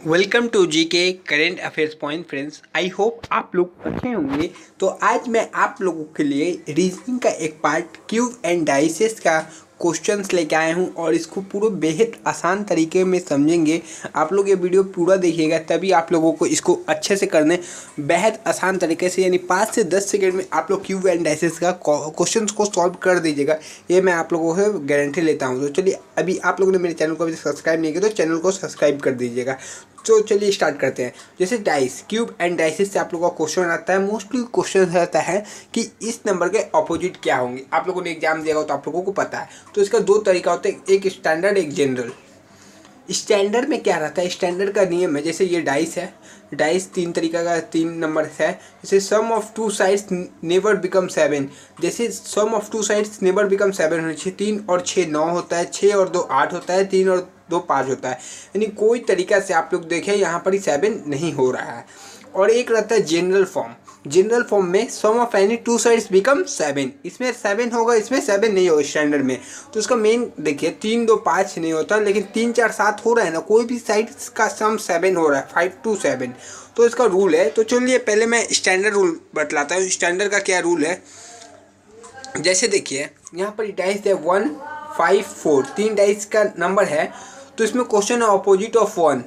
Welcome to GK current affairs point friends. I hope आप लोग अच्छे होंगे। तो आज मैं आप लोगों के लिए रीजनिंग का एक पार्ट क्यूब एंड डाइसेस का क्वेश्चंस लेके आया हूं और इसको पूरा बेहद आसान तरीके में समझेंगे। आप लोग ये वीडियो पूरा देखिएगा तभी आप लोगों को इसको अच्छे से करने बेहद आसान तरीके से यानी 5 से 10 सेकंड में आप लोग क्यूब एंड डाइसेस का क्वेश्चंस को सॉल्व कर दीजिएगा। ये मैं आप लोगों से गारंटी लेता हूँ। तो चलिए, अभी आप लोगों ने मेरे चैनल को अभी सब्सक्राइब नहीं किया तो चैनल को सब्सक्राइब कर दीजिएगा। तो चलिए स्टार्ट करते हैं। जैसे डाइस क्यूब एंड डाइसेस से आप लोगों का क्वेश्चन आता है, मोस्टली क्वेश्चन रहता है कि इस नंबर के अपोजिट क्या होंगे। आप लोगों ने एग्जाम दिया हो तो आप लोगों को पता है। तो इसका दो तरीका होता है, एक स्टैंडर्ड एक जनरल। स्टैंडर्ड में क्या रहता है, स्टैंडर्ड का नियम है, जैसे ये डाइस है, डाइस तीन तरीका का 3 नंबर है। जैसे sum of two sides never become 7, जैसे sum of two sides never become 7 होना चाहिए। 3 और 6 9 होता है, 6 और 2 8 होता है, 3 और 2 5 होता है। यानी कोई तरीका से आप लोग देखें यहाँ पर ही 7 नहीं हो रहा है। और एक रहता है जनरल फॉर्म। जनरल फॉर्म में sum of any two sides become 7, इसमें 7 होगा, इसमें 7 नहीं होगा स्टैंडर्ड में। तो इसका मेन देखिए 3 2 5 नहीं होता, लेकिन 3 4 7 हो रहा है ना, कोई भी साइड का सम 7 हो रहा है, 5 to 7। तो इसका रूल है। तो चलिए पहले मैं स्टैंडर्ड रूल बतलाता हूँ। स्टैंडर्ड का क्या रूल है, जैसे देखिए यहाँ पर डाइस है 1 5 4, 3 डाइस का नंबर है। तो इसमें क्वेश्चन है अपोजिट ऑफ 1,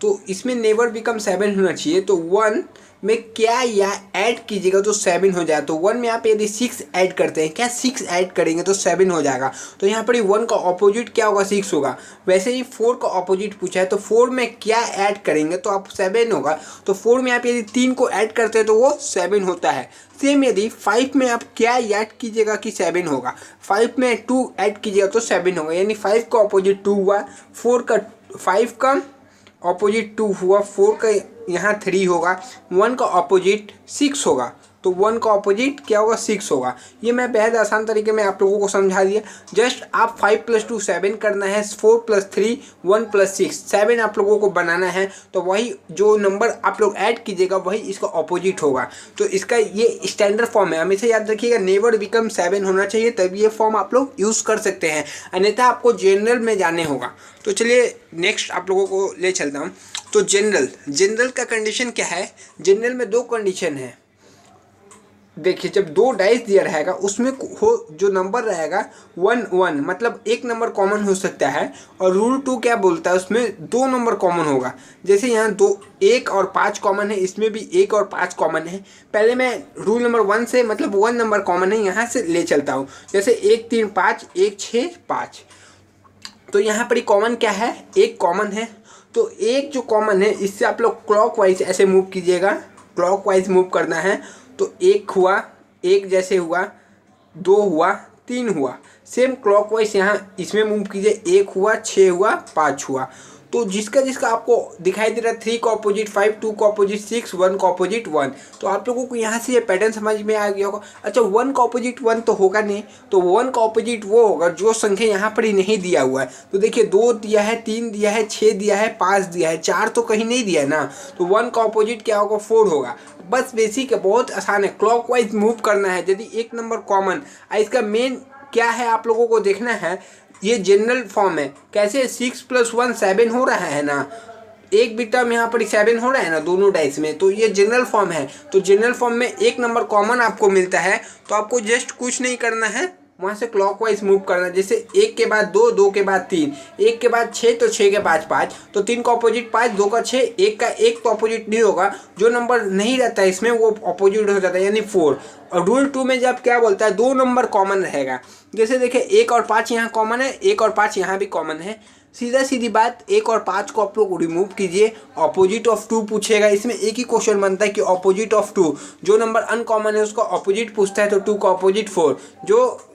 तो इसमें नेवर बिकम 7 होना चाहिए। तो 1 में क्या या ऐड कीजिएगा तो 7 हो जाए। तो 1 में आप यदि 6 ऐड करते हैं, क्या 6 ऐड करेंगे तो 7 हो जाएगा। तो यहाँ पर 1 का ऑपोजिट क्या होगा, 6 होगा। वैसे ही 4 का ऑपोजिट पूछा है, तो 4 में क्या ऐड करेंगे तो आप 7 होगा। तो 4 में आप यदि 3 को ऐड करते हैं तो वो 7 होता है। सेम यदि 5 में आप क्या ऐड कीजिएगा कि 7 होगा, 5 में 2 ऐड कीजिएगा तो 7 होगा। यानी 5 का ऑपोजिट 2 हुआ, 5 का ऑपोजिट 2 हुआ, 4 का यहाँ 3 होगा, 1 का ऑपोजिट 6 होगा। तो 1 का ऑपोजिट क्या होगा, 6 होगा। ये मैं बेहद आसान तरीके में आप लोगों को समझा दिया। जस्ट आप 5 + 2 7 करना है, 4 + 3 1 + 6 7 आप लोगों को बनाना है। तो वही जो नंबर आप लोग ऐड कीजिएगा वही इसका ऑपोजिट होगा। तो इसका ये स्टैंडर्ड फॉर्म है, हमेशा याद रखिएगा, नेवर बिकम 7 होना चाहिए, तभी ये फॉर्म आप लोग यूज़ कर सकते हैं, अन्यथा आपको जनरल में जाने होगा। तो चलिए नेक्स्ट आप लोगों को ले चलता हूँ। तो जनरल का कंडीशन क्या है, जनरल में 2 कंडीशन है। देखिए जब 2 डाइस दिया रहेगा उसमें हो जो नंबर रहेगा 1 1, मतलब एक नंबर कॉमन हो सकता है। और रूल 2 क्या बोलता है, उसमें 2 नंबर कॉमन होगा। जैसे यहाँ 2 1 और 5 कॉमन है, इसमें भी 1 और 5 कॉमन है। पहले मैं रूल नंबर 1 से, मतलब 1 नंबर कॉमन है, यहाँ से ले चलता हूँ। जैसे 1 3 5 1 6 5, तो यहाँ पर कॉमन क्या है, 1 कॉमन है। तो एक जो कॉमन है इससे आप लोग क्लॉकवाइज ऐसे मूव कीजिएगा, क्लॉकवाइज मूव करना है। तो 1 हुआ, 1 जैसे हुआ, 2 हुआ, 3 हुआ, सेम क्लॉकवाइज यहाँ इसमें मूव कीजिए, 1 हुआ, 6 हुआ, 5 हुआ। तो जिसका जिसका आपको दिखाई दे रहा है, 3 का ऑपोजिट 5, 2 का ऑपोजिट 6, 1 का ऑपोजिट 1। तो आप लोगों को यहाँ से ये पैटर्न समझ में आ गया होगा। अच्छा 1 का ऑपोजिट 1 तो होगा नहीं, तो 1 का ऑपोजिट वो होगा जो संख्या यहाँ पर ही नहीं दिया हुआ है। तो देखिए 2 दिया है, 3 दिया है, 6 दिया है, 5 दिया है, 4 तो कहीं नहीं दिया है ना। तो 1 का ऑपोजिट क्या होगा, 4 होगा। बस बेसिक है, बहुत आसान है, क्लॉकवाइज मूव करना है यदि एक नंबर कॉमन। इसका मेन क्या है आप लोगों को देखना है, ये जनरल फॉर्म है। कैसे 6 + 1 7 हो रहा है ना, एक भी टर्म यहाँ पर 7 हो रहा है ना दोनों डाइस में। तो ये जनरल फॉर्म है। तो जनरल फॉर्म में एक नंबर कॉमन आपको मिलता है, तो आपको जस्ट कुछ नहीं करना है, वहाँ से क्लॉकवाइज मूव करना। जैसे 1 के बाद 2, 2 के बाद 3, 1 के बाद 6, तो 6 के बाद 5, तो 3 का ऑपोजिट 5, 2 का 6, 1 का 1 तो ऑपोजिट नहीं होगा। जो नंबर नहीं रहता है इसमें वो ऑपोजिट हो जाता है, यानी 4। और रूल 2 में जब क्या बोलता है, 2 नंबर कॉमन रहेगा। जैसे देखिए 1 और 5 यहाँ कॉमन है, 1 और 5 यहाँ भी कॉमन है। सीधा सीधी बात, 1 और 5 को आप लोग रिमूव कीजिए, ऑपोजिट ऑफ 2 पूछेगा। इसमें एक ही क्वेश्चन बनता है कि ऑपोजिट ऑफ 2, जो नंबर अनकॉमन है उसका ऑपोजिट पूछता है। तो 2 का ऑपोजिट 4, जो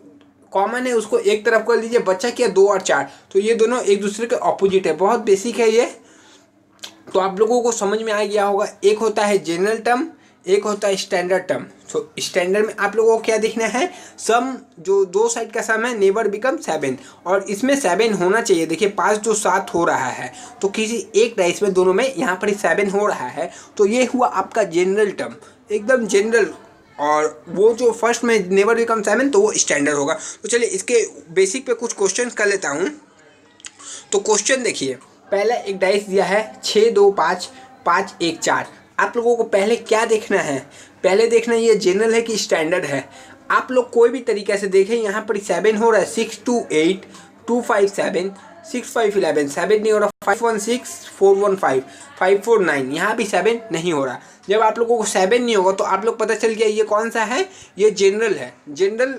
कॉमन है उसको एक तरफ कर लीजिए, बच्चा क्या 2 और 4, तो ये दोनों एक दूसरे के ऑपोजिट है। बहुत बेसिक है ये, तो आप लोगों को समझ में आ गया होगा। एक होता है जनरल टर्म, एक होता है स्टैंडर्ड टर्म। तो स्टैंडर्ड में आप लोगों को क्या देखना है, सम जो 2 साइड का सम है नेवर बिकम 7, और इसमें 7 होना चाहिए। देखिए 5 2 7 हो रहा है, तो किसी एक डाइस में दोनों में यहाँ पर 7 हो रहा है। तो ये हुआ आपका जनरल टर्म, एकदम जनरल। और वो जो फर्स्ट में नेवर बिकम 7 तो वो स्टैंडर्ड होगा। तो चलिए इसके बेसिक पे कुछ क्वेश्चन कर लेता हूँ। तो क्वेश्चन देखिए, पहला एक डाइस दिया है 6 2 5 5 1 4। आप लोगों को पहले क्या देखना है, पहले देखना है ये जनरल है कि स्टैंडर्ड है। आप लोग कोई भी तरीके से देखें, यहाँ पर 7 हो रहा है, 6 2 8 2 5 7 6 5 11, 7 नहीं हो रहा, 5 1 6 4 1 5 5 4 9, यहाँ भी 7 नहीं हो रहा। जब आप लोगों को 7 नहीं होगा तो आप लोग पता चल गया ये कौन सा है, ये जनरल है, जनरल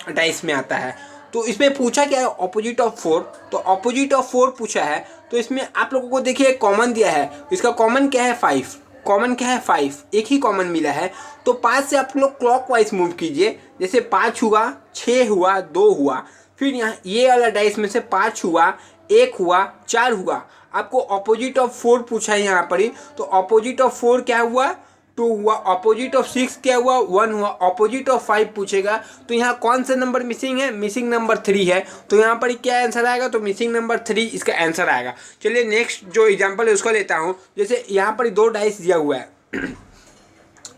डाइस में आता है। तो इसमें पूछा क्या है, ऑपोजिट ऑफ 4, तो ऑपोजिट ऑफ 4 पूछा है। तो इसमें आप लोगों को देखिए कॉमन दिया है, इसका कॉमन क्या है 5, कॉमन क्या है 5, एक ही कॉमन मिला है। तो 5 से आप लोग क्लॉकवाइज मूव कीजिए, जैसे 5 हुआ, 6 हुआ, 2 हुआ, फिर यहाँ ये वाला डाइस में से 5 हुआ, 1 हुआ, 4 हुआ। आपको ऑपोजिट ऑफ 4 पूछा है यहाँ पर ही, तो ऑपोजिट ऑफ 4 क्या हुआ, 2 हुआ, ऑपोजिट ऑफ 6 क्या हुआ, 1 हुआ, ऑपोजिट ऑफ 5 पूछेगा तो यहाँ कौन सा नंबर मिसिंग है, मिसिंग नंबर 3 है। तो यहाँ पर क्या आंसर आएगा, तो मिसिंग नंबर 3 इसका आंसर आएगा। चलिए नेक्स्ट जो एग्जांपल है उसको लेता हूँ। जैसे यहाँ पर 2 डाइस दिया हुआ है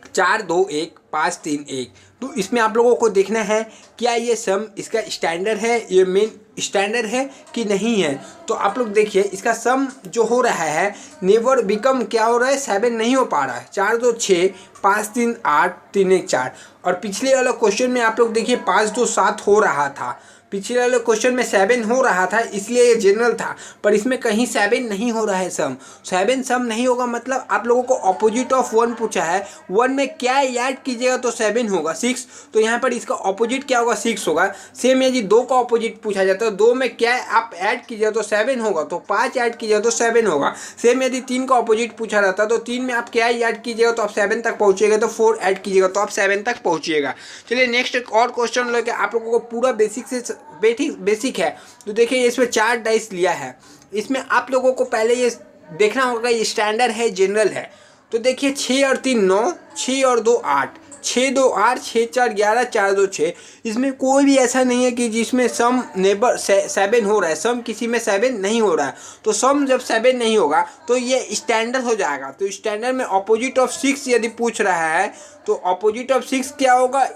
4 2 1 5 3 1। तो इसमें आप लोगों को देखना है क्या ये सम इसका स्टैंडर्ड है, ये मेन स्टैंडर्ड है कि नहीं है। तो आप लोग देखिए इसका सम जो हो रहा है नेवर बिकम क्या हो रहा है, 7 नहीं हो पा रहा है, 4 2 6 5 3 8 3 1 4। और पिछले वाला क्वेश्चन में आप लोग देखिए 5 2 7 हो रहा था, पिछले वाले क्वेश्चन में 7 हो रहा था, इसलिए ये जनरल था। पर इसमें कहीं 7 नहीं हो रहा है सम, 7 सम नहीं होगा। मतलब आप लोगों को ऑपोजिट ऑफ 1 पूछा है, 1 में क्या ऐड कीजिएगा तो 7 होगा, 6। तो यहाँ पर इसका ऑपोजिट क्या होगा, 6 होगा। सेम यदि 2 का ऑपोजिट पूछा जाता है, 2 में क्या आप ऐड कीजिएगा तो 7 होगा, तो 5 ऐड कीजिएगा तो 7 होगा। सेम यदि 3 का ऑपोजिट पूछा जाता है तो 3 में आप क्या ऐड कीजिएगा तो आप 7 तक पहुँचिएगा, तो 4 ऐड कीजिएगा तो आप 7 तक पहुँचिएगा। चलिए नेक्स्ट एक और क्वेश्चन लेके आप लोगों को पूरा बेसिक है। तो देखिए इसमें 4 डाइस लिया है, इसमें आप लोगों को पहले ये देखना होगा ये स्टैंडर्ड है, जनरल है। तो देखिए 6 और 3 9, 6 और 2 8, 6 2 8, 6 4 11, 4 2 6। इसमें कोई भी ऐसा नहीं है कि जिसमें सम नेबर 7 हो रहा है, सम किसी में 7 नहीं हो रहा है। तो सम जब 7 नहीं होगा तो ये स्टैंडर्ड हो जाएगा। तो स्टैंडर्ड में ऑपोजिट ऑफ 6 यदि पूछ रहा है तो ऑपोजिट ऑफ 6 क्या होगा,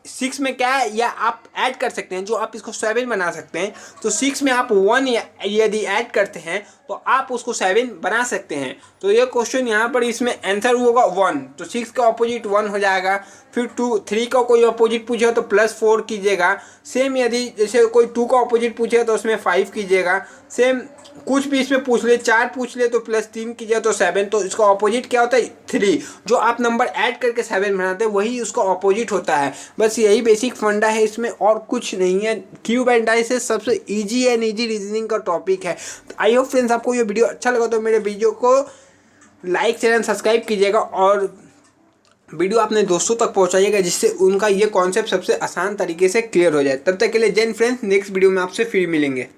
6 में क्या है, या आप ऐड कर सकते हैं जो आप इसको 7 बना सकते हैं। तो 6 में आप 1 यदि ऐड करते हैं तो आप उसको 7 बना सकते हैं। तो ये क्वेश्चन यहाँ पर इसमें आंसर होगा 1, तो 6 का ऑपोजिट 1 हो जाएगा। फिर 2 3 का कोई ऑपोजिट पूछेगा तो +4 कीजिएगा। सेम यदि जैसे कोई 2 का ऑपोजिट पूछेगा तो उसमें 5 कीजिएगा। सेम कुछ भी इसमें पूछ ले, 4 पूछ ले तो +3 कीजिएगा तो 7। तो इसका ऑपोजिट क्या होता है, 3। जो आप नंबर ऐड करके 7 बनाते हैं वही उसका ऑपोजिट होता है। बस यही बेसिक फंडा है, इसमें और कुछ नहीं है। क्यूब एंड डाइस से सबसे इजी एंड इजी रीजनिंग का टॉपिक है। आई होप फ्रेंड्स आपको ये वीडियो अच्छा लगा तो मेरे वीडियो को लाइक चैनल सब्सक्राइब कीजिएगा और वीडियो अपने दोस्तों तक पहुंचाइएगा, जिससे उनका ये कॉन्सेप्ट सबसे आसान तरीके से क्लियर हो जाए। तब तक के लिए जय हिंद फ्रेंड्स, नेक्स्ट वीडियो में आपसे फिर मिलेंगे।